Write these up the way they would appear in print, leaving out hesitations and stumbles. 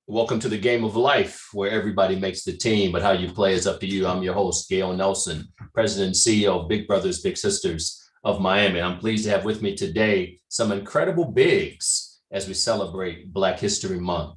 Welcome to the game of life where everybody makes the team, but how you play is up to you. I'm your host, Gail Nelson, President and CEO of Big Brothers, Big Sisters of Miami. I'm pleased to have with me today some incredible bigs as we celebrate Black History Month.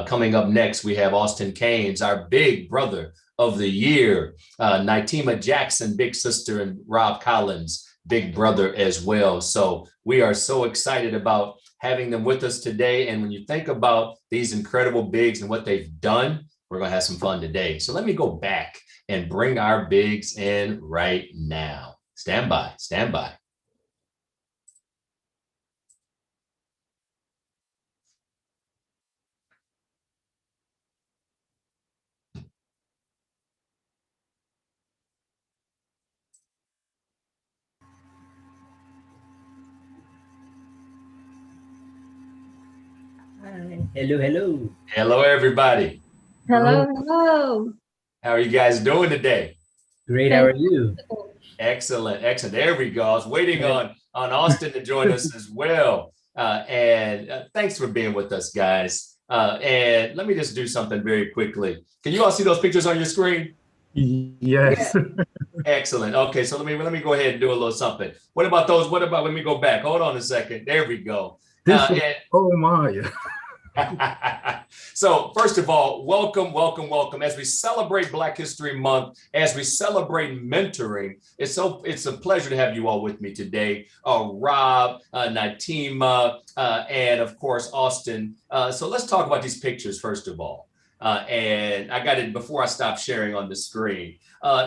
Coming up next, we have Austin Keynes, our big brother of the year, Nitima Jackson, big sister, and Rob Collins, big brother as well. So we are so excited about having them with us today. And when you think about these incredible bigs and what they've done, we're going to have some fun today. So let me go back and bring our bigs in right now. Stand by, stand by. Hi. Hello, hello. Hello, everybody. Hello, Hello. hello. How are you guys doing today? Great. How are you? Fantastic. Excellent, excellent. There we go. I was waiting Good. on Austin to join us as well. And thanks for being with us, guys. And let me just do something very quickly. Can you all see those pictures on your screen? Yes. Excellent. Okay, so let me go ahead and do a little something. What about those? What about? Let me go back. Hold on a second. There we go. This one. And Oh my. so first of all, welcome, welcome, welcome. As we celebrate Black History Month, as we celebrate mentoring, it's a pleasure to have you all with me today. Rob, Natima, and of course Austin. So let's talk about these pictures first of all. And I got it before I stop sharing on the screen.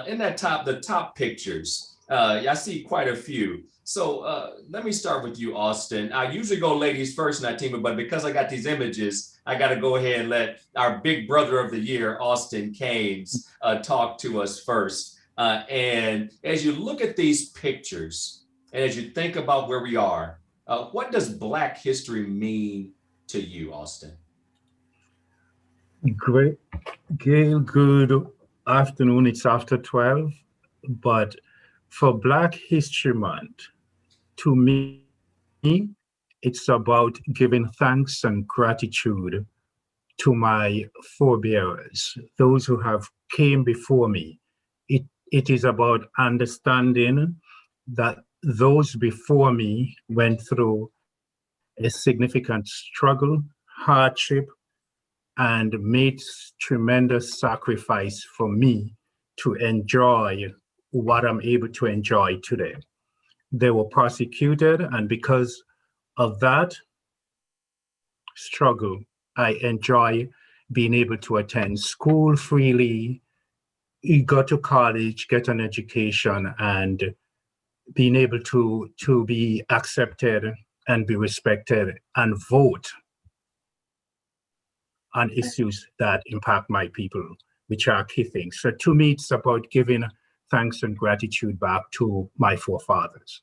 In the top pictures, I see quite a few. So let me start with you, Austin. I usually go ladies first, Natima, but because I got these images, I got to go ahead and let our big brother of the year, Austin Keynes, talk to us first. And as you look at these pictures, and as you think about where we are, what does Black history mean to you, Austin? Great. Gail, good afternoon. It's after 12. But for Black History Month, to me, it's about giving thanks and gratitude to my forebearers, those who have came before me. It is about understanding that those before me went through a significant struggle, hardship, and made tremendous sacrifice for me to enjoy what I'm able to enjoy today. They were persecuted, and because of that struggle, I enjoy being able to attend school freely, go to college, get an education, and being able to be accepted and be respected and vote on issues that impact my people, which are key things. So to me, it's about giving thanks and gratitude back to my forefathers.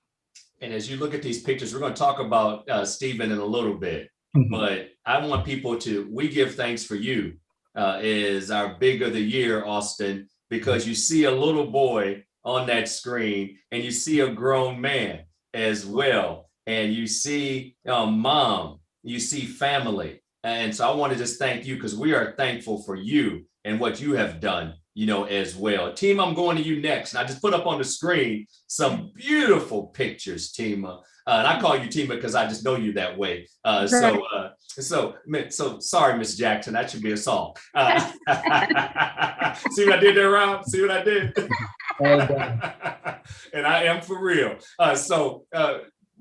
And as you look at these pictures, we're going to talk about Stephen in a little bit, but I want people to, we give thanks for you is our big of the year, Austin, because you see a little boy on that screen and you see a grown man as well. And you see mom, you see family. And so I want to just thank you because we are thankful for you and what you have done, as well. Team, I'm going to you next. And I just put up on the screen some beautiful pictures, Tima. And I call you Tima because I just know you that way. So sorry, Miss Jackson, that should be a song. See what I did there, Rob? See what I did? And I am for real.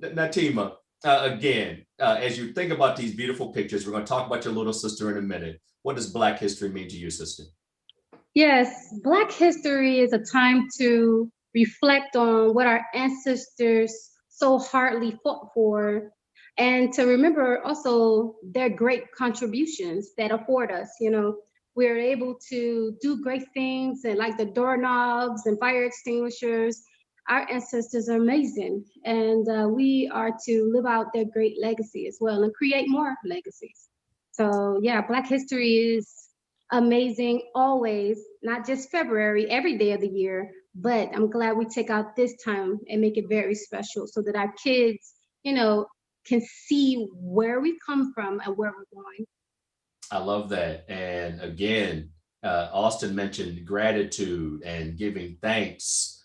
Natima, again, as you think about these beautiful pictures, we're going to talk about your little sister in a minute. What does Black history mean to you, sister? Yes, Black history is a time to reflect on what our ancestors so hardly fought for and to remember also their great contributions that afford us. We're able to do great things and like the doorknobs and fire extinguishers. Our ancestors are amazing, and we are to live out their great legacy as well and create more legacies. So yeah, Black history is amazing always, not just February, every day of the year, but I'm glad we take out this time and make it very special so that our kids, can see where we come from and where we're going. I love that. And again, Austin mentioned gratitude and giving thanks.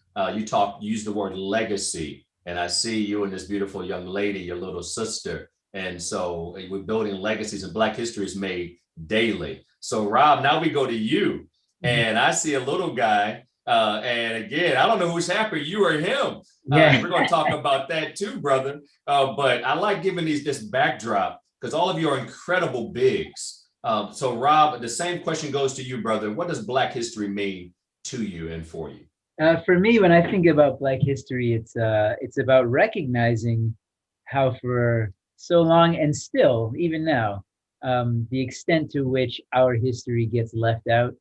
Use the word legacy. And I see you and this beautiful young lady, your little sister. And so we're building legacies, and Black history is made daily. So, Rob, now we go to you. And I see a little guy. And again, I don't know who's happier, you or him. Yeah. We're going to talk about that too, brother. But I like giving this backdrop because all of you are incredible bigs. So, Rob, the same question goes to you, brother. What does Black history mean to you and for you? For me, when I think about Black history, it's about recognizing how for so long and still, even now, the extent to which our history gets left out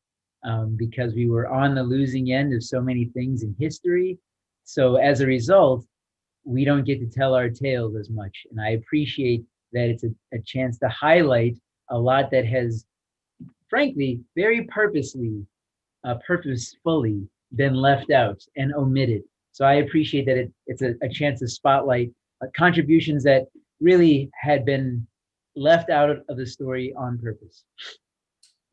because we were on the losing end of so many things in history. So as a result, we don't get to tell our tales as much. And I appreciate that it's a chance to highlight a lot that has, frankly, very purposefully been left out and omitted. So I appreciate that it's a chance to spotlight contributions that really had been left out of the story on purpose.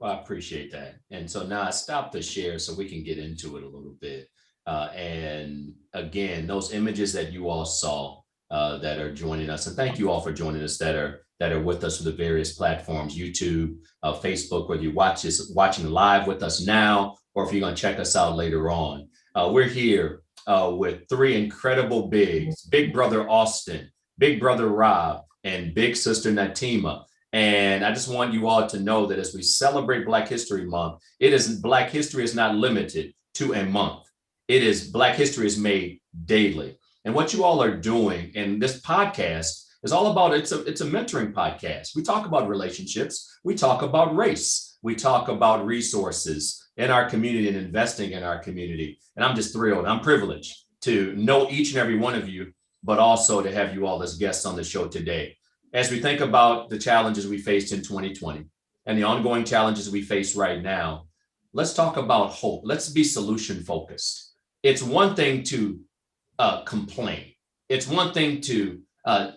Well, I appreciate that. And so now I stop the share so we can get into it a little bit. And again, those images that you all saw that are joining us, and thank you all for joining us that are with us through the various platforms, YouTube, Facebook, whether you watching live with us now, or if you're going to check us out later on. We're here with three incredible bigs: Big Brother Austin, Big Brother Rob, and Big Sister Natima. And I just want you all to know that as we celebrate Black History Month, Black history is not limited to a month. Black history is made daily. And what you all are doing in this podcast is all about, it's a mentoring podcast. We talk about relationships. We talk about race. We talk about resources in our community and investing in our community. And I'm just thrilled. I'm privileged to know each and every one of you, but also to have you all as guests on the show today. As we think about the challenges we faced in 2020 and the ongoing challenges we face right now, let's talk about hope. Let's be solution focused. It's one thing to complain. It's one thing to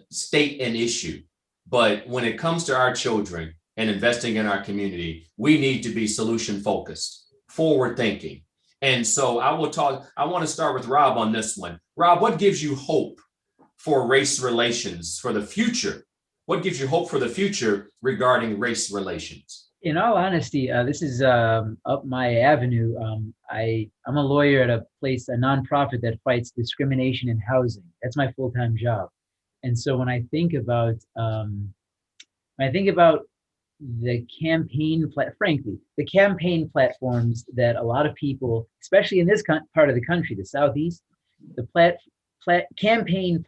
state an issue. But when it comes to our children and investing in our community, we need to be solution focused, forward thinking. And so I want to start with Rob on this one. Rob, what gives you hope for race relations for the future? What gives you hope for the future regarding race relations? In all honesty, this is up my avenue. I'm a lawyer at a nonprofit that fights discrimination in housing. That's my full-time job. And so when I think about the campaign platforms that a lot of people, especially in this part of the country, the Southeast, the campaign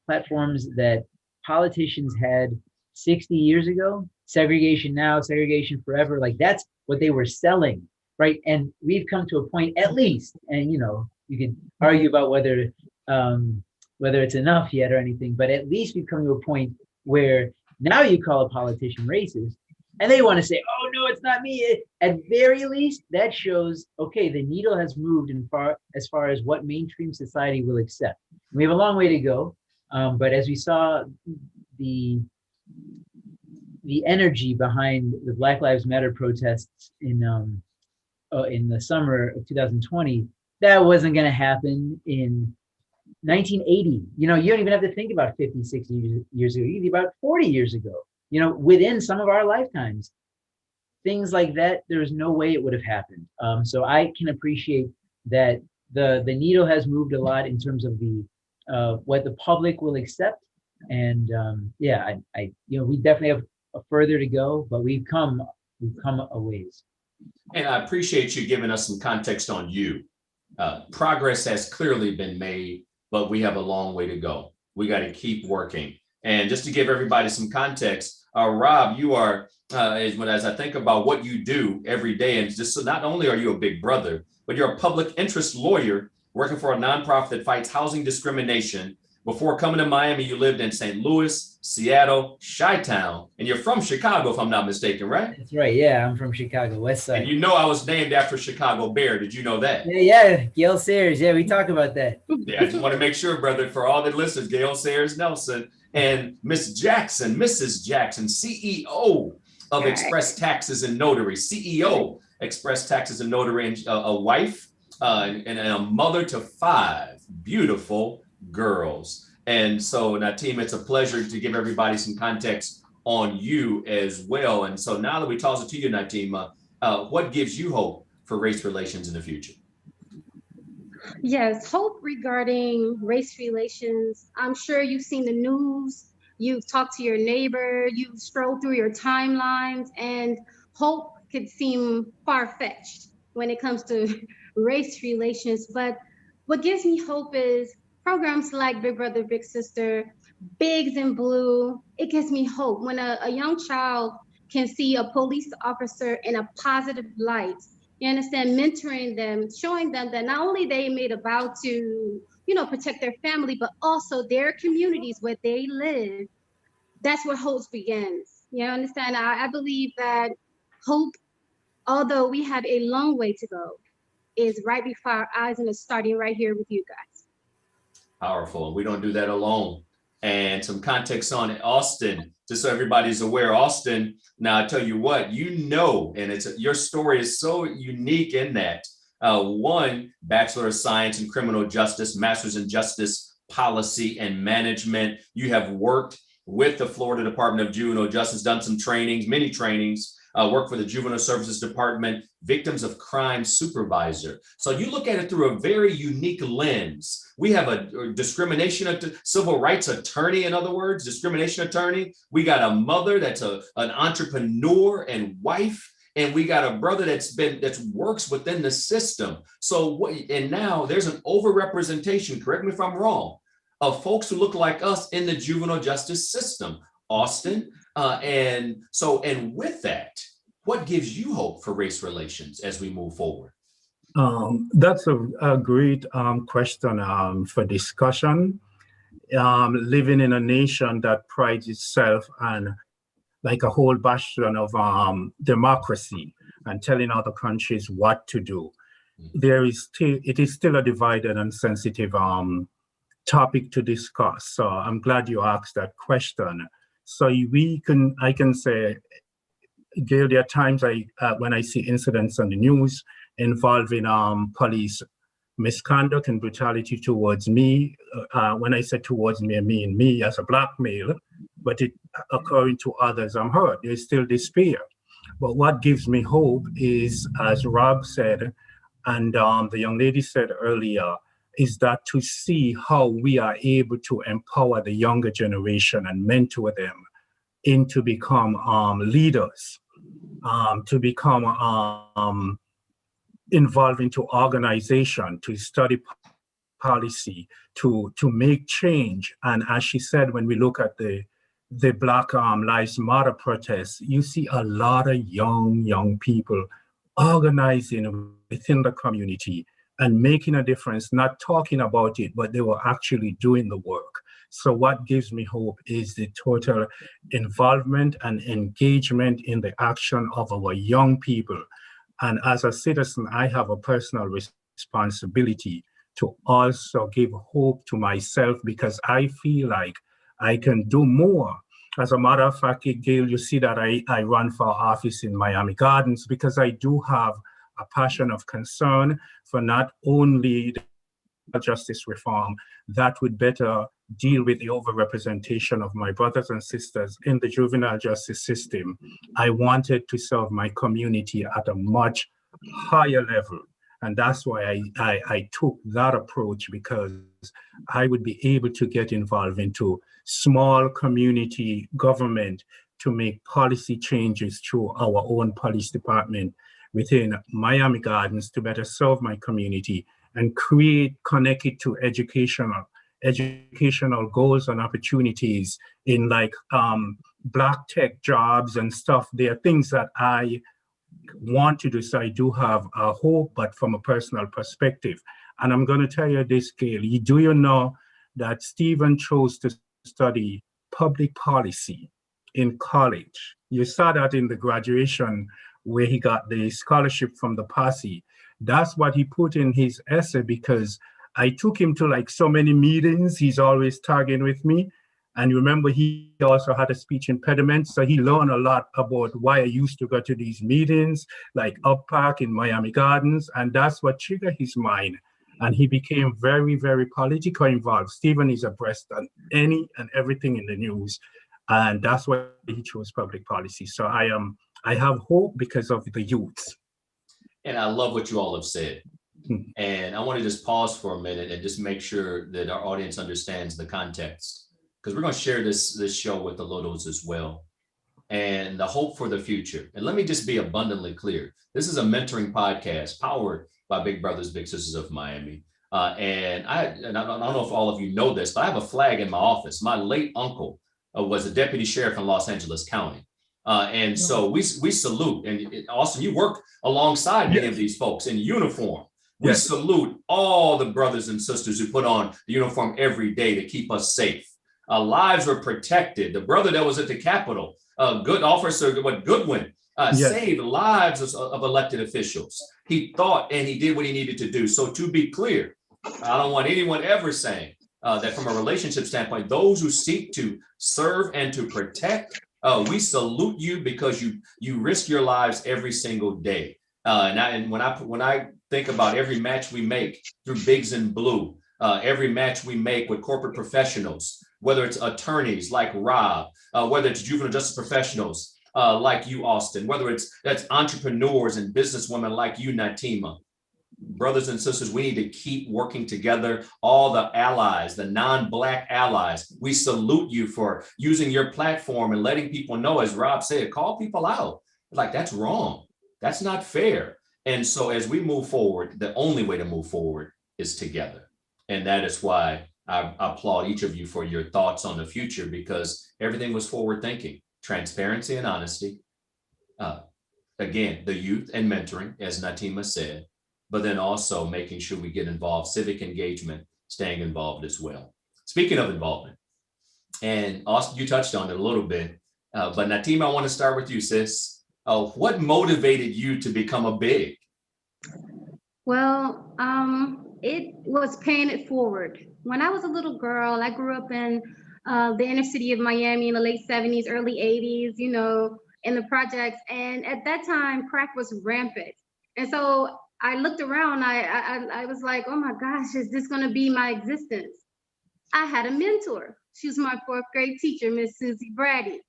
platforms that politicians had 60 years ago, segregation now, segregation forever, like that's what they were selling, right? And we've come to a point, at least, and you could argue about whether it's enough yet or anything, but at least we've come to a point where now you call a politician racist and they want to say, oh no, it's not me. At very least, that shows, okay, the needle has moved as far as what mainstream society will accept. We have a long way to go. But as we saw the energy behind the Black Lives Matter protests in the summer of 2020, that wasn't going to happen in 1980. You don't even have to think about 50, 60 years ago. You think about 40 years ago, within some of our lifetimes. Things like that, there's no way it would have happened. So I can appreciate that the needle has moved a lot in terms of what the public will accept. And we definitely have a further to go, but we've come a ways. And I appreciate you giving us some context on you. Progress has clearly been made, but we have a long way to go. We got to keep working. And just to give everybody some context, Rob, you are, as I think about what you do every day, and just so not only are you a big brother, but you're a public interest lawyer working for a nonprofit that fights housing discrimination. Before coming to Miami, you lived in St. Louis, Seattle, Chi-Town, and you're from Chicago, if I'm not mistaken, right? That's right. Yeah, I'm from Chicago, West Side. And I was named after Chicago Bear. Did you know that? Yeah, Gail Sayers. Yeah, we talk about that. Yeah, I just want to make sure, brother, for all the listeners, Gail Sayers Nelson and Mrs. Jackson, CEO of Express Taxes and Notary, CEO, Express Taxes and Notary, and a wife and a mother to 5 beautiful girls. And so, Nateem, it's a pleasure to give everybody some context on you as well. And so now that we toss it to you, Nateem, what gives you hope for race relations in the future? Yes, hope regarding race relations. I'm sure you've seen the news, you've talked to your neighbor, you've strolled through your timelines, and hope could seem far-fetched when it comes to race relations. But what gives me hope is programs like Big Brother, Big Sister, Bigs in Blue. It gives me hope when a young child can see a police officer in a positive light. You understand, mentoring them, showing them that not only they made a vow to, you know, protect their family, but also their communities where they live. That's where hope begins. You understand? I believe that hope, although we have a long way to go, is right before our eyes and it's starting right here with you guys. Powerful. And we don't do that alone. And some context on it, Austin, just so everybody's aware, Austin, now I tell you what, you know, and your story is so unique in that one, Bachelor of Science in Criminal Justice, Master's in Justice Policy and Management. You have worked with the Florida Department of Juvenile Justice, done some trainings, many trainings, worked for the Juvenile Services Department, Victims of Crime Supervisor. So you look at it through a very unique lens. We have a discrimination, civil rights attorney, in other words, discrimination attorney. We got a mother that's an entrepreneur and wife, and we got a brother that works within the system. So and now there's an overrepresentation, correct me if I'm wrong, of folks who look like us in the juvenile justice system, Austin. And with that, what gives you hope for race relations as we move forward? That's a great question for discussion. Living in a nation that prides itself on like a whole bastion of democracy and telling other countries what to do, it is still a divided and sensitive topic to discuss. So I'm glad you asked that question. So I can say, Gail, there are times when I see incidents on the news involving police misconduct and brutality towards me. When I say towards me, I mean me as a Black male, but it occurring to others, I'm hurt. There's still despair. But what gives me hope is, as Rob said, and the young lady said earlier, is that to see how we are able to empower the younger generation and mentor them into become leaders, to become involved into organization, to study policy, to make change. And as she said, when we look at the Black Lives Matter protests, you see a lot of young people organizing within the community and making a difference, not talking about it, but they were actually doing the work. So what gives me hope is the total involvement and engagement in the action of our young people. And as a citizen, I have a personal responsibility to also give hope to myself, because I feel like I can do more. As a matter of fact, Gail, you see that I run for office in Miami Gardens because I do have a passion of concern for not only the justice reform that would better deal with the overrepresentation of my brothers and sisters in the juvenile justice system. I wanted to serve my community at a much higher level. And that's why I took that approach, because I would be able to get involved into small community government to make policy changes through our own police department within Miami Gardens to better serve my community and connect it to educational goals and opportunities in like Black tech jobs and stuff. There are things that I want to do. So I do have a hope, but from a personal perspective. And I'm going to tell you this, Gail. Do you know that Stephen chose to study public policy in college? You saw that in the graduation where he got the scholarship from the posse. That's what he put in his essay, because I took him to like so many meetings. He's always tagging with me. And remember, he also had a speech impediment, so he learned a lot about why I used to go to these meetings, like Up Park in Miami Gardens, and that's what triggered his mind. And he became very, very politically involved. Stephen is abreast on any and everything in the news, and that's why he chose public policy. So I have hope because of the youth. And I love what you all have said. And I want to just pause for a minute and just make sure that our audience understands the context, because we're going to share this show with the littles as well, and the hope for the future. And let me just be abundantly clear. This is a mentoring podcast powered by Big Brothers, Big Sisters of Miami. And I don't know if all of you know this, but I have a flag in my office. My late uncle was a deputy sheriff in Los Angeles County. And so we salute. And Austin, you work alongside many of these folks in uniform. We salute all the brothers and sisters who put on the uniform every day to keep us safe. Lives were protected. The brother that was at the Capitol, good officer, Goodwin, saved lives of elected officials. He thought and he did what he needed to do. So to be clear, I don't want anyone ever saying that from a relationship standpoint, those who seek to serve and to protect, we salute you because you risk your lives every single day. And when I think about every match we make through Bigs and Blue, every match we make with corporate professionals, whether it's attorneys like Rob, whether it's juvenile justice professionals like you, Austin, whether that's entrepreneurs and businesswomen like you, Natima. Brothers and sisters, we need to keep working together. All the allies, the non-Black allies, we salute you for using your platform and letting people know, as Rob said, call people out. Like, that's wrong. That's not fair. And so as we move forward, the only way to move forward is together. And that is why I applaud each of you for your thoughts on the future, because everything was forward thinking, transparency and honesty. Again, the youth and mentoring, as Natima said, but then also making sure we get involved, civic engagement, staying involved as well. Speaking of involvement, and Austin, you touched on it a little bit, but Natima, I want to start with you, sis. What motivated you to become a big? Well, it was paying it forward. When I was a little girl, I grew up in the inner city of Miami in the late 70s, early 80s, in the projects. And at that time, crack was rampant. And so I looked around, I was like, oh my gosh, is this gonna be my existence? I had a mentor. She was my 4th grade teacher, Miss Susie Brady.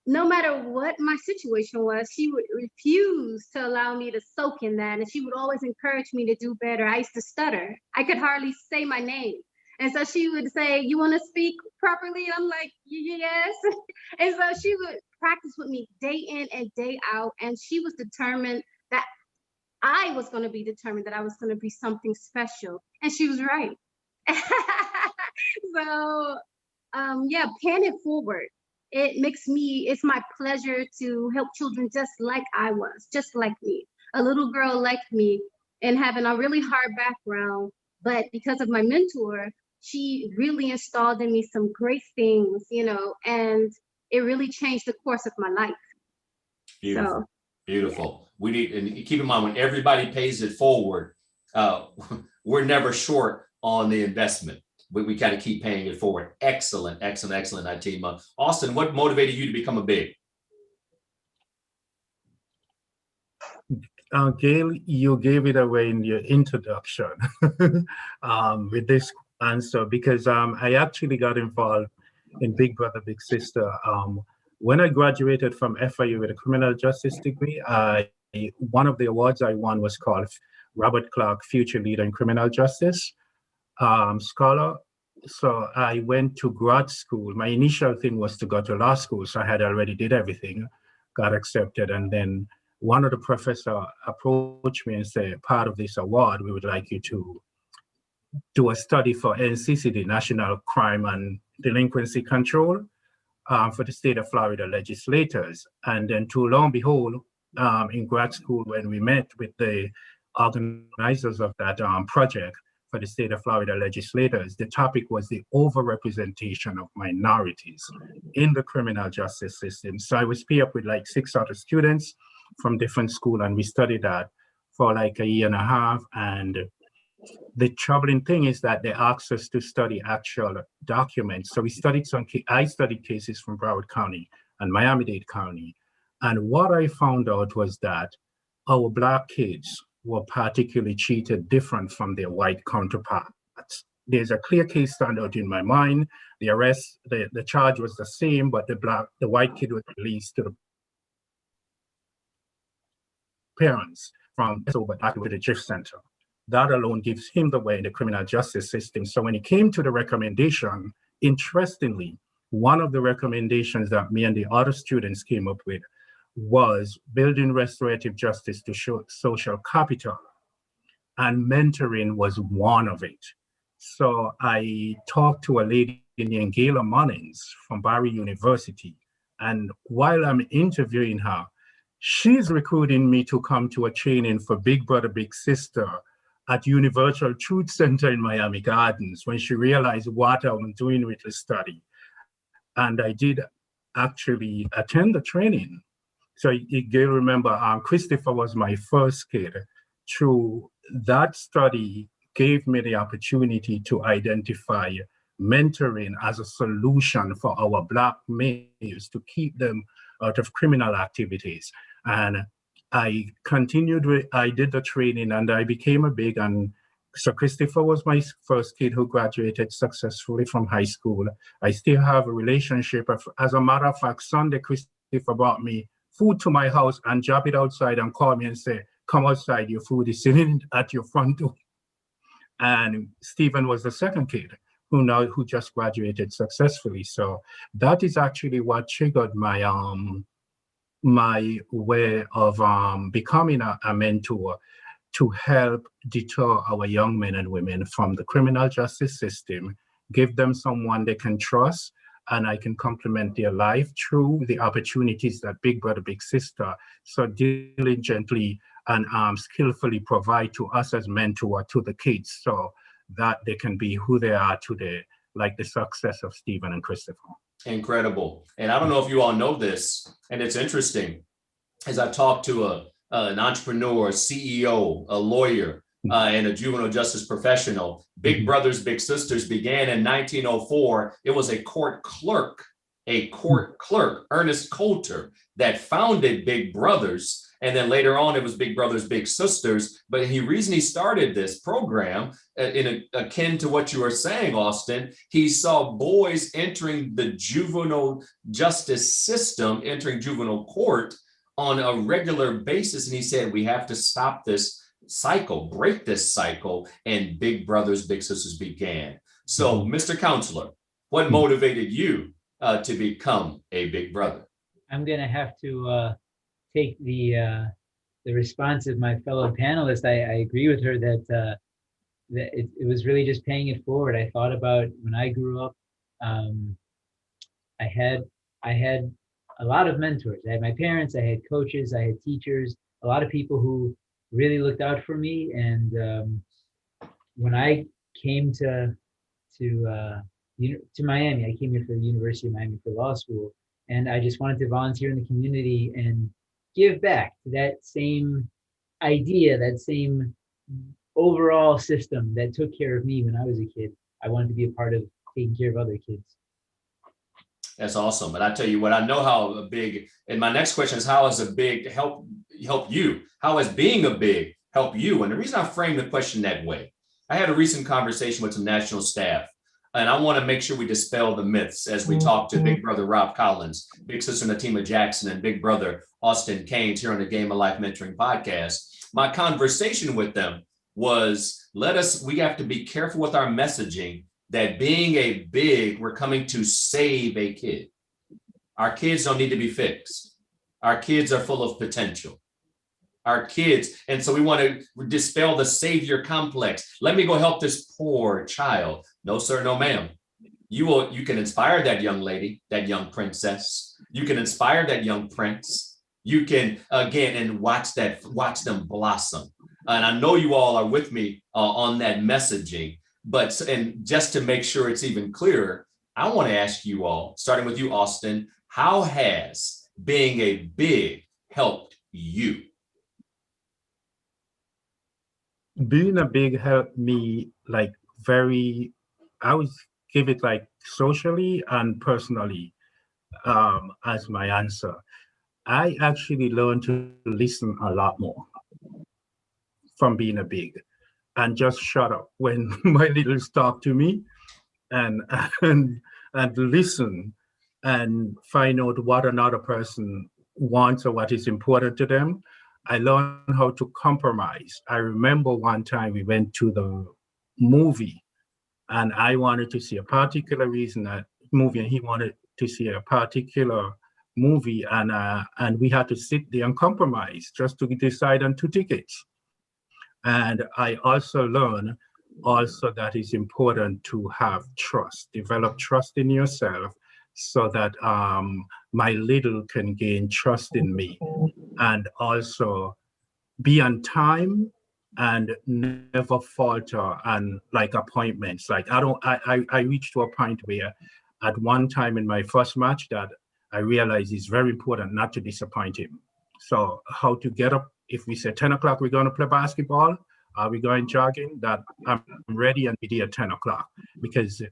No matter what my situation was, she would refuse to allow me to soak in that. And she would always encourage me to do better. I used to stutter. I could hardly say my name. And so she would say, you want to speak properly? I'm like, yes. And so she would practice with me day in and day out. And she was determined that I was going to be determined that I was going to be something special. And she was right. So, paying it forward. It's my pleasure to help children just like I was, just like me, a little girl like me, and having a really hard background. But because of my mentor, she really installed in me some great things, and it really changed the course of my life. Beautiful. So, Beautiful. We need, and keep in mind, when everybody pays it forward, we're never short on the investment. We kind of keep paying it forward. Excellent, Natima. Austin, what motivated you to become a big? Gail, you gave it away in your introduction with this answer, because I actually got involved in Big Brother, Big Sister. When I graduated from FIU with a criminal justice degree, one of the awards I won was called Robert Clark Future Leader in Criminal Justice Scholar. So I went to grad school. My initial thing was to go to law school, so I had already did everything, got accepted, and then one of the professor approached me and said, part of this award, we would like you to do a study for NCCD, National Crime and Delinquency Control, for the state of Florida legislators. And then to lo and behold, in grad school, when we met with the organizers of that project for the state of Florida legislators, the topic was the overrepresentation of minorities in the criminal justice system. So I was paired up with like 6 other students from different schools, and we studied that for like a year and a half. And The troubling thing is that they asked us to study actual documents. So we studied I studied cases from Broward County and Miami-Dade County. And what I found out was that our Black kids were particularly treated different from their white counterparts. There's a clear case standout in my mind. The arrest, the charge was the same, but the white kid was released to the parents from over back to the drift center. That alone gives him the way in the criminal justice system. So when it came to the recommendation, interestingly, one of the recommendations that me and the other students came up with was building restorative justice to show social capital, and mentoring was one of it. So I talked to a lady named Gayla Munnins from Barry University, and while I'm interviewing her, she's recruiting me to come to a training for Big Brother, Big Sister at Universal Truth Center in Miami Gardens when she realized what I'm doing with the study. And I did actually attend the training. So you'll remember, Christopher was my first kid. Through that study gave me the opportunity to identify mentoring as a solution for our Black males to keep them out of criminal activities. And I did the training and I became a big, and so Christopher was my first kid who graduated successfully from high school. I still have a relationship. As a matter of fact, Sunday, Christopher brought me food to my house and drop it outside and call me and say, come outside, your food is sitting at your front door. And Stephen was the second kid who just graduated successfully. So that is actually what triggered my way of becoming a mentor to help deter our young men and women from the criminal justice system, give them someone they can trust, and I can complement their life through the opportunities that Big Brother, Big Sister so diligently and skillfully provide to us as mentor to the kids so that they can be who they are today, like the success of Stephen and Christopher. Incredible. And I don't know if you all know this, and it's interesting, as I talked to an entrepreneur, a CEO, a lawyer, and a juvenile justice professional, Big Brothers, Big Sisters began in 1904. It was a court clerk, Ernest Coulter, that founded Big Brothers. And then later on, it was Big Brothers, Big Sisters. But the reason he started this program, akin to what you were saying, Austin, he saw boys entering the juvenile justice system, entering juvenile court on a regular basis. And he said, we have to stop this cycle, break this cycle. And Big Brothers, Big Sisters began. So, Mr. Counselor, what motivated you to become a Big Brother? I'm going to have to take the response of my fellow panelist. I agree with her that it was really just paying it forward. I thought about when I grew up, I had a lot of mentors. I had my parents, I had coaches, I had teachers, a lot of people who really looked out for me. And when I came to Miami, I came here for the University of Miami for law school, and I just wanted to volunteer in the community and give back to that same idea, that same overall system that took care of me when I was a kid. I wanted to be a part of taking care of other kids. That's awesome. And I tell you what, I know how a big, and my next question is, how has a big help you? How has being a big help you? And the reason I framed the question that way, I had a recent conversation with some national staff, and I want to make sure we dispel the myths as we talk to Big Brother Rob Collins, Big Sister Natima Jackson, and Big Brother Austin Keynes here on the Game of Life Mentoring Podcast. My conversation with them was, we have to be careful with our messaging that being a big, we're coming to save a kid. Our kids don't need to be fixed. Our kids are full of potential. Our kids, and so we want to dispel the savior complex. Let me go help this poor child. No, sir, no, ma'am. You can inspire that young lady, that young princess. You can inspire that young prince. You can, again, and watch them blossom. And I know you all are with me on that messaging. But, and just to make sure it's even clearer, I want to ask you all, starting with you, Austin, how has being a big helped you? being a big helped me like very, I would give it like socially and personally as my answer. I actually learned to listen a lot more from being a big and just shut up when my littles talk to me and and and listen and find out what another person wants or what is important to them. I learned how to compromise. I remember one time we went to the movie and I wanted to see a particular reason that movie and he wanted to see a particular movie and we had to sit there and compromise just to decide on two tickets. And I also learned also that it's important to have trust, develop trust in yourself so that my little can gain trust in me and also be on time and never falter and like appointments. Like I reached to a point where at one time in my first match that I realized it's very important not to disappoint him. So how to get up, if we say 10 o'clock, we're going to play basketball, are we going jogging, that I'm ready and be there at 10 o'clock because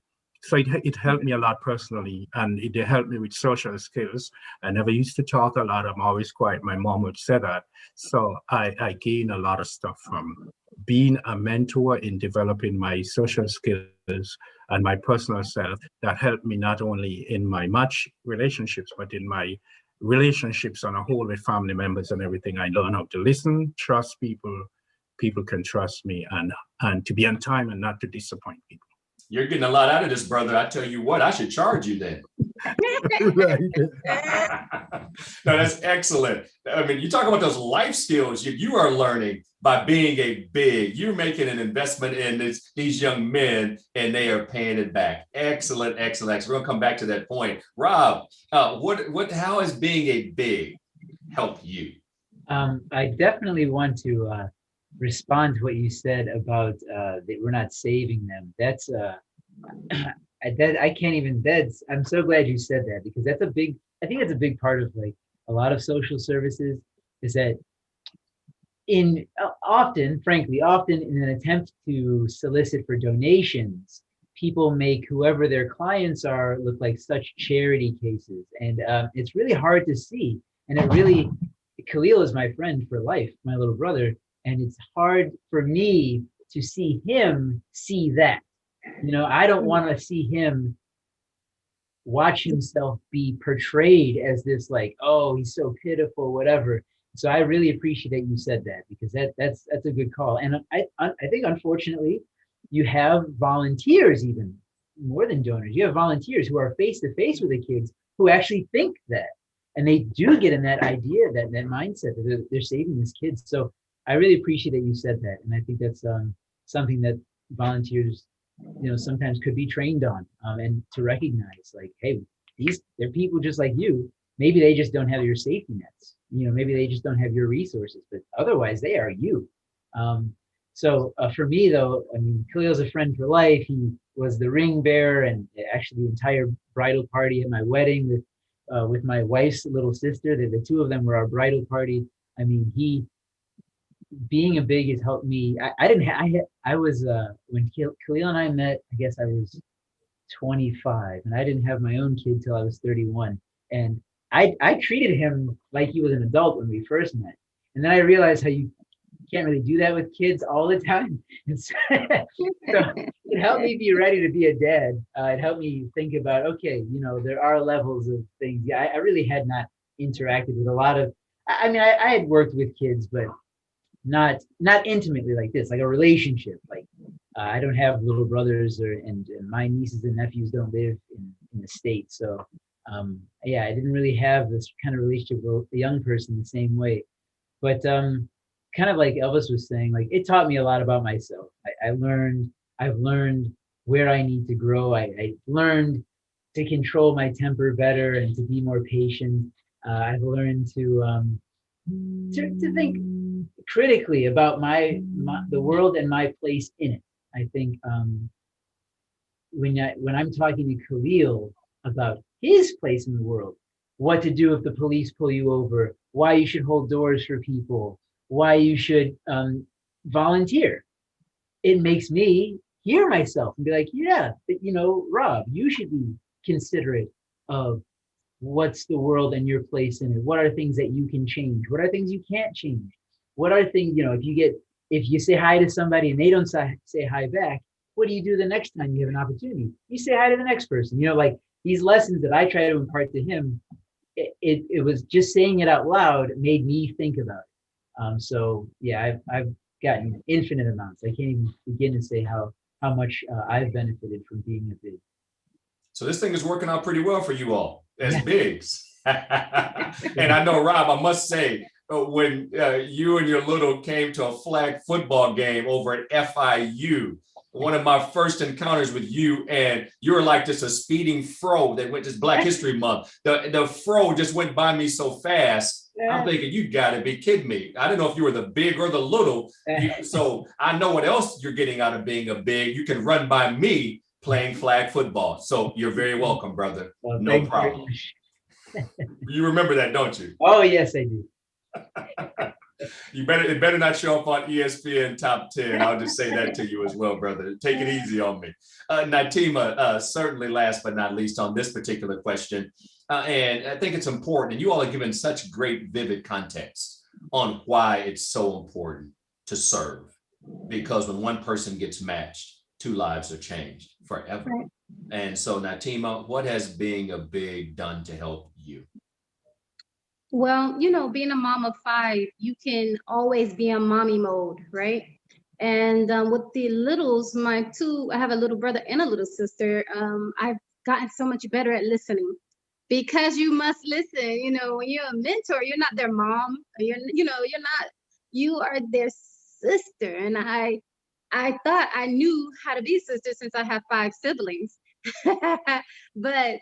so it helped me a lot personally and it helped me with social skills. I never used to talk a lot. I'm always quiet. My mom would say that. So I gained a lot of stuff from being a mentor in developing my social skills and my personal self that helped me not only in my match relationships, but in my relationships on a whole with family members and everything. I learned how to listen, trust people, people can trust me and to be on time and not to disappoint people. You're getting a lot out of this, brother. I tell you what, I should charge you then. Right. No, that's excellent. I mean, you talk about those life skills you are learning by being a big. You're making an investment in these young men, and they are paying it back. Excellent, excellent, excellent. We're gonna come back to that point. Rob, how has being a big helped you? I definitely want to respond to what you said about that we're not saving them. That's I can't even. I'm so glad you said that because that's a big. I think that's a big part of like a lot of social services is that often in an attempt to solicit for donations, people make whoever their clients are look like such charity cases, and it's really hard to see. And it really, Khalil is my friend for life, my little brother, and it's hard for me to see him see that. You know, I don't want to see him watch himself be portrayed as this like, oh, he's so pitiful, whatever. So I really appreciate that you said that because that's a good call. And I think unfortunately you have volunteers even more than donors. You have volunteers who are face to face with the kids who actually think that, and they do get in that idea, that mindset that they're saving these kids. So I really appreciate that you said that, and I think that's something that volunteers, sometimes could be trained on, and to recognize, like, hey, they're people just like you. Maybe they just don't have your safety nets. Maybe they just don't have your resources, but otherwise they are you. So for me, though, I mean, Khalil's a friend for life. He was the ring bearer and actually the entire bridal party at my wedding with my wife's little sister. The two of them were our bridal party. I mean, being a big has helped me. I was when Khalil and I met, I guess I was 25, and I didn't have my own kid till I was 31. And I treated him like he was an adult when we first met. And then I realized how you can't really do that with kids all the time. And so it helped me be ready to be a dad. It helped me think about, okay, there are levels of things. Yeah, I really had not interacted with a lot of, I mean, I had worked with kids, but not intimately like this, like a relationship. Like I don't have little brothers and my nieces and nephews don't live in the States. So yeah, I didn't really have this kind of relationship with a young person the same way. But kind of like Elvis was saying, like it taught me a lot about myself. I've learned where I need to grow. I learned to control my temper better and to be more patient. I've learned to think critically about the world and my place in it. I think when I'm talking to Khalil about his place in the world, what to do if the police pull you over, why you should hold doors for people, why you should volunteer. it makes me hear myself and be like, yeah, Rob, you should be considerate of what's the world and your place in it. What are things that you can change? What are things you can't change? What are things, if you say hi to somebody and they don't say hi back, what do you do the next time you have an opportunity? You say hi to the next person. Like these lessons that I try to impart to him, it was just saying it out loud made me think about it. So yeah, I've gotten infinite amounts. I can't even begin to say how much I've benefited from being a big. So this thing is working out pretty well for you all as Yeah. bigs. And I know, Rob, I must say, when you and your little came to a flag football game over at FIU, one of my first encounters with you, and you were like just a speeding fro that went just Black History Month. The fro just went by me so fast. Yeah. I'm thinking, you got to be kidding me. I don't know if you were the big or the little. So I know what else you're getting out of being a big. You can run by me playing flag football. So you're very welcome, brother. Well, no problem. You remember that, don't you? Oh, yes, I do. It better not show up on ESPN top 10. I'll just say that to you as well, brother. Take it easy on me. Natima, certainly last but not least on this particular question, and I think it's important, and you all are given such great, vivid context on why it's so important to serve, because when one person gets matched, 2 lives are changed forever. Right. And so, Natima, what has being a big done to help you? Well, being a mom of 5, you can always be in mommy mode, right? And with the littles, I have a little brother and a little sister. I've gotten so much better at listening, because you must listen. When you're a mentor, you're not their mom. You are their sister. And I thought I knew how to be a sister since I have 5 siblings, but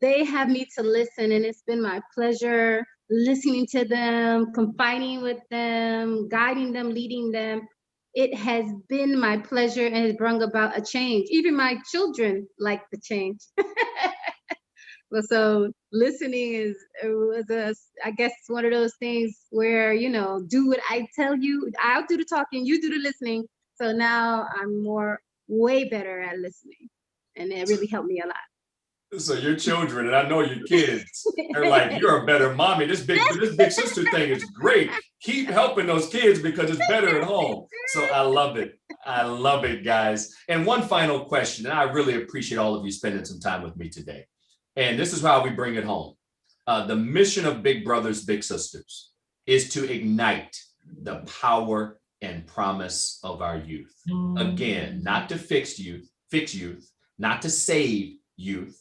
they have me to listen, and it's been my pleasure listening to them, confiding with them, guiding them, leading them. It has been my pleasure and has brought about a change. Even my children like the change. Well, so listening I guess, one of those things where, do what I tell you. I'll do the talking, you do the listening. So now I'm way better at listening, and it really helped me a lot. So your children, and I know your kids, they're like, you're a better mommy. This big sister thing is great. Keep helping those kids because it's better at home. So I love it. I love it, guys. And one final question, and I really appreciate all of you spending some time with me today. And this is how we bring it home. The mission of Big Brothers, Big Sisters is to ignite the power and promise of our youth. Again, not to fix youth, not to save youth.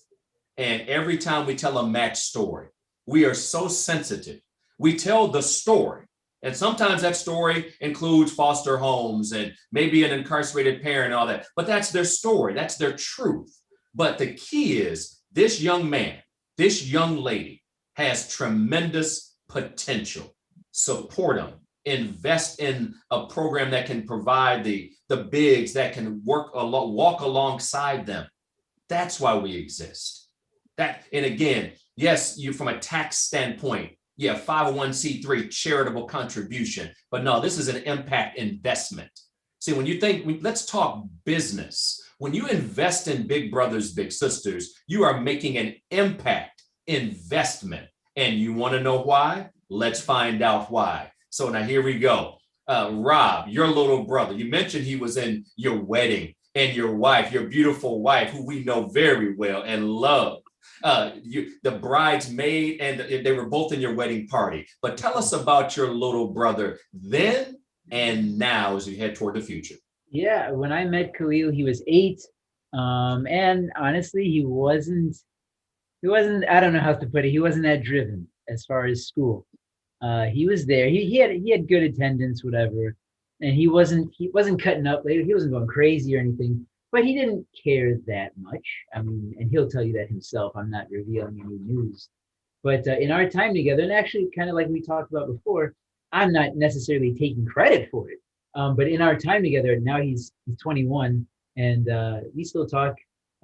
And every time we tell a match story, we are so sensitive. We tell the story. And sometimes that story includes foster homes and maybe an incarcerated parent and all that. But that's their story. That's their truth. But the key is this young man, this young lady has tremendous potential. Support them. Invest in a program that can provide the bigs that can walk alongside them. That's why we exist. And again, yes, you from a tax standpoint, 501c3 charitable contribution, but no, this is an impact investment. See, let's talk business. When you invest in Big Brothers, Big Sisters, you are making an impact investment. And you want to know why? Let's find out why. So now here we go. Rob, your little brother, you mentioned he was in your wedding, and your wife, your beautiful wife, who we know very well and love. The bridesmaid, and they were both in your wedding party. But tell us about your little brother then and now as we head toward the future. Yeah, when I met Khalil, he was 8. And honestly, he wasn't, I don't know how to put it, he wasn't that driven as far as school. He was there. He had good attendance, whatever. And he wasn't cutting up later. He wasn't going crazy or anything. But he didn't care that much. I mean, and he'll tell you that himself. I'm not revealing any news. But in our time together, and actually kind of like we talked about before, I'm not necessarily taking credit for it. But in our time together, now he's 21, and we still talk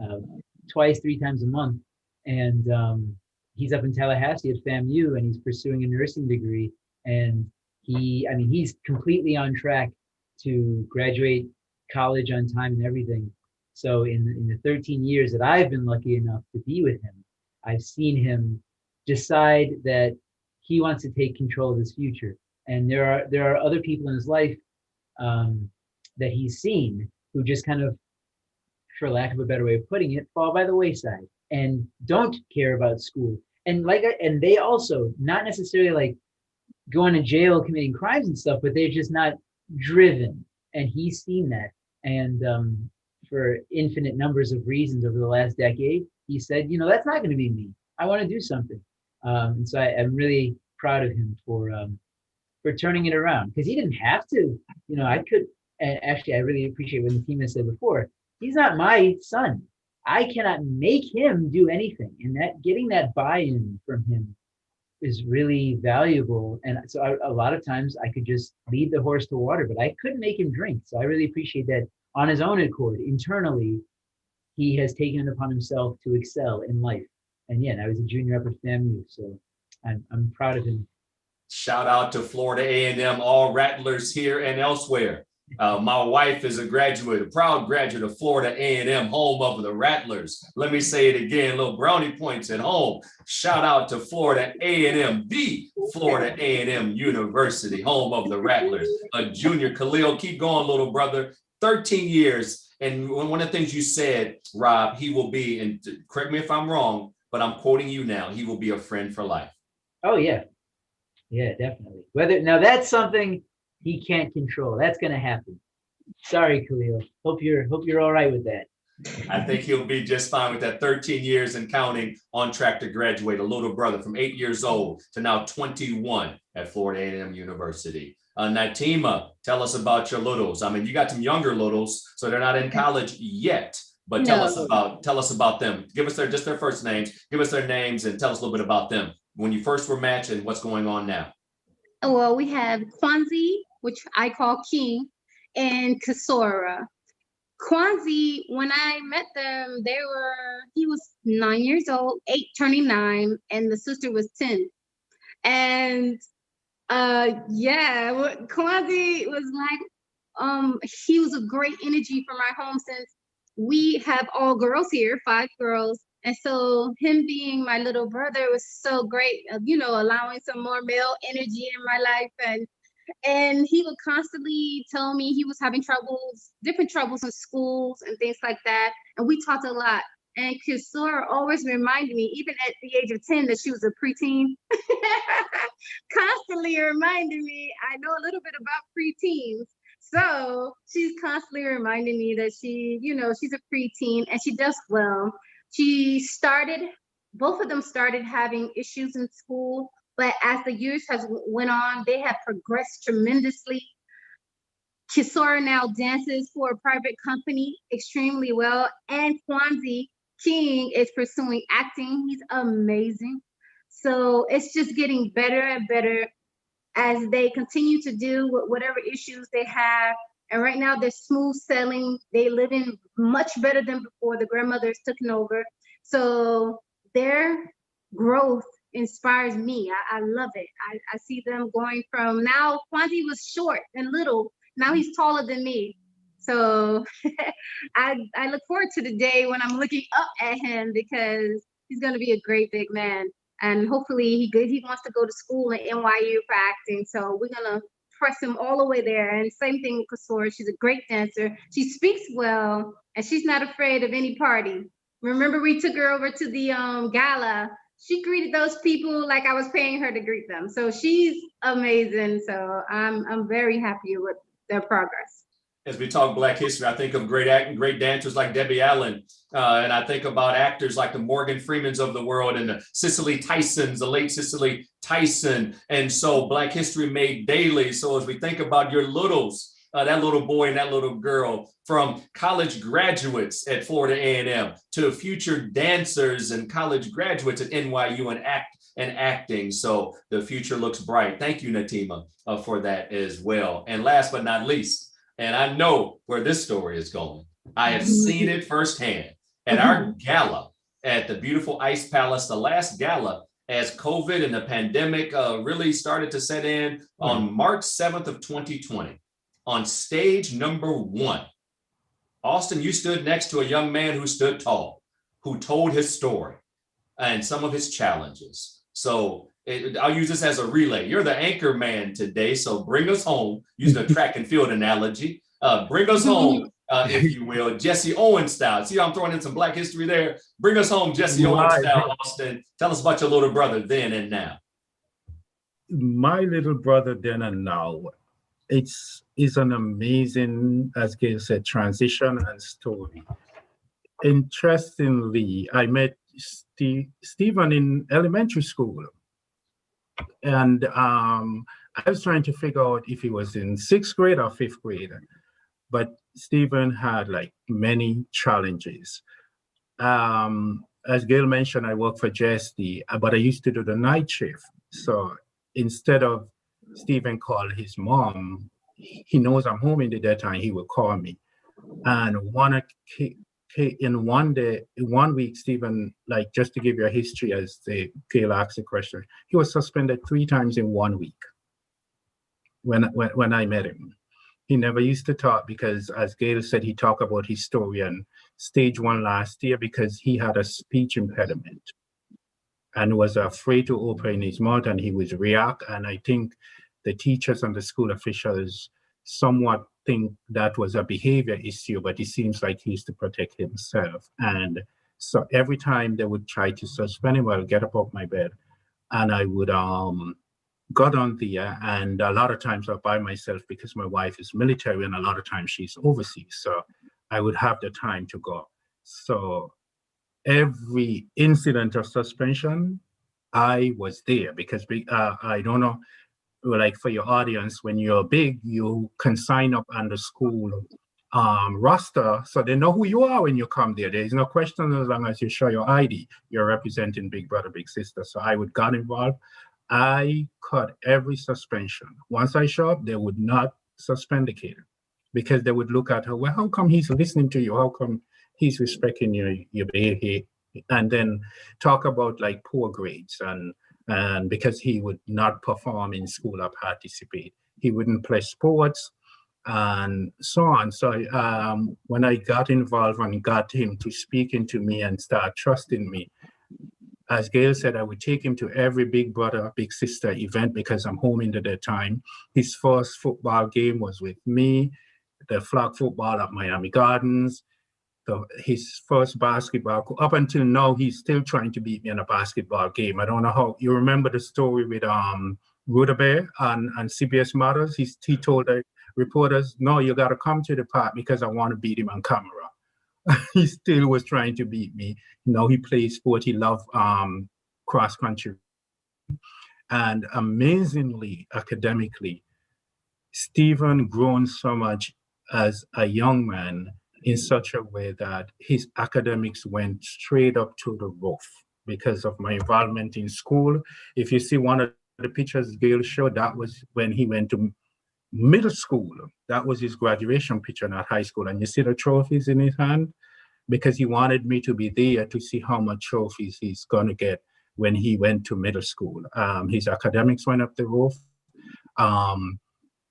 2-3 times a month. And he's up in Tallahassee at FAMU, and he's pursuing a nursing degree. And he's completely on track to graduate college on time and everything. So in the 13 years that I've been lucky enough to be with him, I've seen him decide that he wants to take control of his future. And there are other people in his life that he's seen who just kind of, for lack of a better way of putting it, fall by the wayside and don't care about school. And and they also not necessarily like going to jail committing crimes and stuff, but they're just not driven. And he's seen that. And for infinite numbers of reasons over the last decade, he said, that's not going to be me. I want to do something. And so I'm really proud of him for turning it around, because he didn't have to. I could. And actually, I really appreciate what Natima said before. He's not my son. I cannot make him do anything, and that getting that buy-in from him is really valuable. And so a lot of times I could just lead the horse to water, but I couldn't make him drink. So I really appreciate that on his own accord, internally, he has taken it upon himself to excel in life. And yeah, I was a junior up at FAMU, so I'm proud of him. Shout out to Florida A&M, all Rattlers here and elsewhere. My wife is a proud graduate of Florida A&M, home of the Rattlers. Let me say it again, little brownie points at home. Shout out to Florida A&M, the Florida A&M University, home of the Rattlers. Junior Khalil, keep going, little brother. 13 years. And one of the things you said, Rob, he will be, and correct me if I'm wrong, but I'm quoting you now, he will be a friend for life. Oh, yeah. Yeah, definitely. Now that's something he can't control. That's going to happen. Sorry, Khalil. Hope you're all right with that. I think he'll be just fine with that. 13 years and counting, on track to graduate. A little brother from 8 years old to now 21 at Florida A&M University. Natima, tell us about your littles. I mean, you got some younger littles, so they're not in college yet. But tell us about them. Give us their first names. Give us their names and tell us a little bit about them when you first were matched and what's going on now. Well, we have Kwanzi, which I call King, and Kasora. Kwanzi, when I met them, he was 9 years old, 8 turning 9, and the sister was 10. And Kwanzi was like, he was a great energy for my home, since we have all girls here, 5 girls. And so him being my little brother was so great, allowing some more male energy in my life. And he would constantly tell me he was having different troubles in schools and things like that. And we talked a lot. And Kisora always reminded me, even at the age of 10, that she was a preteen. Constantly reminding me, I know a little bit about preteens. So she's constantly reminding me that she's a preteen and she does well. Both of them started having issues in school, but as the years went on, they have progressed tremendously. Kisora now dances for a private company extremely well, and Kwanzi King is pursuing acting. He's amazing. So it's just getting better and better as they continue to do whatever issues they have. And right now they're smooth sailing. They live in much better than before. The grandmothers took over. So their growth inspires me. I love it. I see them going from, now Kwanzi was short and little. Now he's taller than me. So I look forward to the day when I'm looking up at him, because he's going to be a great big man. And hopefully he wants to go to school at NYU for acting. So we're going to press him all the way there. And same thing with Kasora. She's a great dancer. She speaks well, and she's not afraid of any party. Remember, we took her over to the gala. She greeted those people like I was paying her to greet them. So she's amazing. So I'm very happy with their progress. As we talk Black history, I think of great dancers like Debbie Allen, and I think about actors like the Morgan Freemans of the world and the Cicely Tysons, the late Cicely Tyson. And so Black history made daily. So as we think about your littles, that little boy and that little girl, from college graduates at Florida A&M to future dancers and college graduates at NYU and acting. So the future looks bright. Thank you, Natima, for that as well. And last but not least, and I know where this story is going, I have seen it firsthand at our gala at the beautiful Ice Palace, the last gala as COVID and the pandemic really started to set in on March 7th of 2020. on stage number 1. Austin, you stood next to a young man who stood tall, who told his story and some of his challenges. So I'll use this as a relay. You're the anchor man today, so bring us home, using a track and field analogy. Bring us home, if you will, Jesse Owens style. See how I'm throwing in some Black history there? Bring us home, Jesse Owens style, Austin. Tell us about your little brother then and now. My little brother then and now, it's an amazing, as Gail said, transition and story. Interestingly, I met Stephen in elementary school, and I was trying to figure out if he was in 6th grade or 5th grade, but Stephen had like many challenges. As Gail mentioned, I work for JSD, but I used to do the night shift. So instead of Stephen call his mom, he knows I'm home in the daytime, he will call me. And in one week, Stephen, like, just to give you a history as Gail asked the question, he was suspended 3 times in 1 week when I met him. He never used to talk because, as Gail said, he talked about his story on stage 1 last year because he had a speech impediment and was afraid to open his mouth, and he would react. And I think the teachers and the school officials somewhat think that was a behavior issue, but it seems like he used to protect himself. And so every time they would try to suspend him, I would get up off my bed and I would got on there, and a lot of times I'm by myself because my wife is military and a lot of times she's overseas. So I would have the time to go. So every incident of suspension, I was there because I don't know, like for your audience, when you're big, you can sign up on the school roster so they know who you are when you come there. There is no question as long as you show your ID, you're representing Big Brother, Big Sister. So I would get involved. I cut every suspension. Once I show up, they would not suspend the kid because they would look at her, well, how come he's listening to you? How come he's respecting your behavior? And then talk about like poor grades and because he would not perform in school or participate. He wouldn't play sports and so on. So when I got involved and got him to speaking to me and start trusting me, as Gail said, I would take him to every Big Brother, Big Sister event because I'm home in the daytime. His first football game was with me, the flag football at Miami Gardens. His first basketball, up until now, he's still trying to beat me in a basketball game. I don't know how, you remember the story with Rhoda Bear on CBS Matters? He told the reporters, no, you got to come to the park because I want to beat him on camera. He still was trying to beat me. You know, he plays sport. He loved cross country. And amazingly, academically, Stephen grown so much as a young man in such a way that his academics went straight up to the roof because of my involvement in school. If you see one of the pictures Gail showed, that was when he went to middle school. That was his graduation picture, not high school. And you see the trophies in his hand because he wanted me to be there to see how much trophies he's going to get when he went to middle school. His academics went up the roof.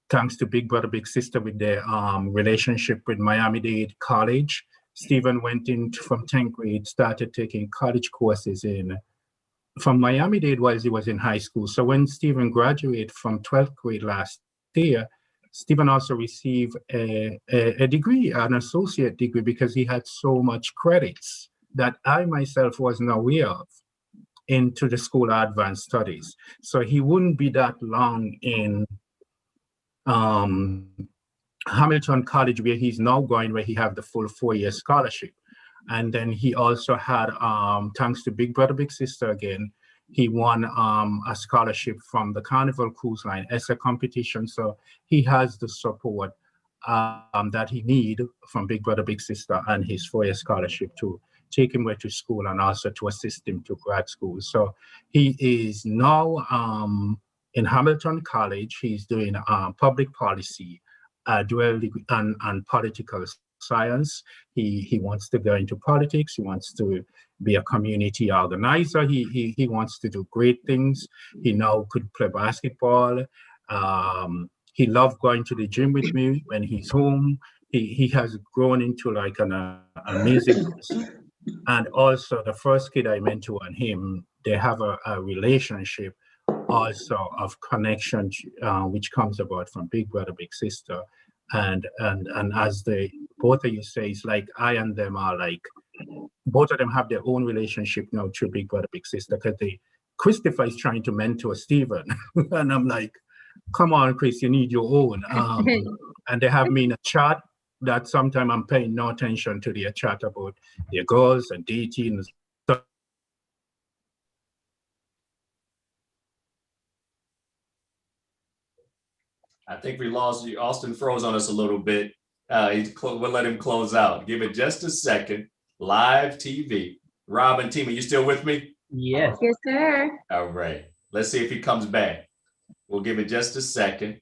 Thanks to Big Brother, Big Sister with their relationship with Miami-Dade College. Stephen went in from 10th grade, started taking college courses from Miami-Dade while he was in high school. So when Stephen graduated from 12th grade last year, Stephen also received a degree, an associate degree, because he had so much credits that I myself wasn't aware of into the School of Advanced Studies. So he wouldn't be that long in Hamilton College, where he's now going, where he have the full 4-year scholarship. And then he also had, thanks to Big Brother, Big Sister again, he won a scholarship from the Carnival Cruise Line as a competition. So he has the support that he need from Big Brother, Big Sister and his 4-year scholarship to take him away to school and also to assist him to grad school. So he is now in Hamilton College. He's doing public policy, dual degree and political science. He wants to go into politics. He wants to be a community organizer. He wants to do great things. He now could play basketball. He loved going to the gym with me when he's home. He has grown into like an amazing person. And also the first kid I mentor on him, they have a relationship also of connection, which comes about from big brother, big sister. And as they both of you say, it's like I and them are like, both of them have their own relationship now through big brother, big sister, because Christopher is trying to mentor Stephen. And I'm like, come on, Chris, you need your own. And they have me in a chat that sometimes I'm paying no attention to their chat about their girls and dating. I think we lost you. Austin froze on us a little bit. We'll let him close out. Give it just a second. Live TV. Rob and Tima, you still with me? Yes. Yes, sir. All right. Let's see if he comes back. We'll give it just a second.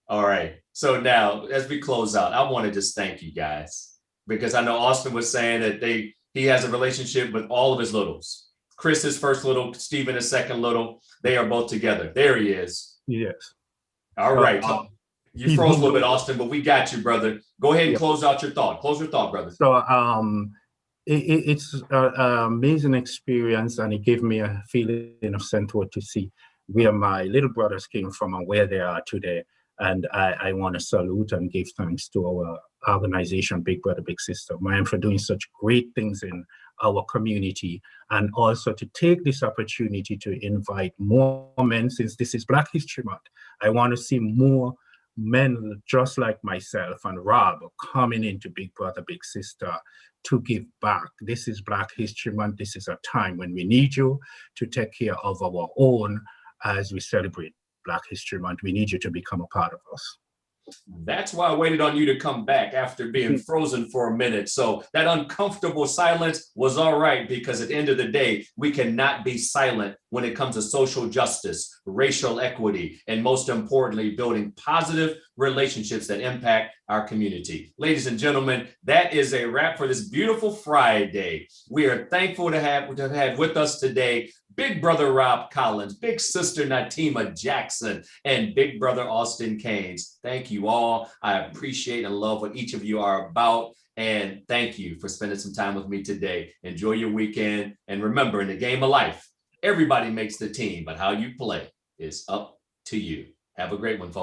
All right. So now, as we close out, I want to just thank you guys, because I know Austin was saying that he has a relationship with all of his littles. Chris, his first little, Stephen, his second little. They are both together. There he is. Yes. All right. You froze a little bit, Austin, but we got you, brother. Go ahead and close out your thought. Close your thought, brother. So it's an amazing experience, and it gave me a feeling of sentiment to see where my little brothers came from and where they are today. And I want to salute and give thanks to our organization, Big Brother, Big Sister, man, for doing such great things in our community, and also to take this opportunity to invite more men, since this is Black History Month. I want to see more men just like myself and Rob coming into Big Brother, Big Sister to give back. This is Black History Month. This is a time when we need you to take care of our own as we celebrate Black History Month. We need you to become a part of us. That's why I waited on you to come back after being frozen for a minute. So that uncomfortable silence was all right, because at the end of the day, we cannot be silent when it comes to social justice, racial equity, and most importantly, building positive relationships that impact our community. Ladies and gentlemen, that is a wrap for this beautiful Friday. We are thankful to have had with us today Big Brother Rob Collins, Big Sister Natima Jackson, and Big Brother Austin Keynes. Thank you all. I appreciate and love what each of you are about. And thank you for spending some time with me today. Enjoy your weekend. And remember, in the game of life, everybody makes the team, but how you play is up to you. Have a great one, folks.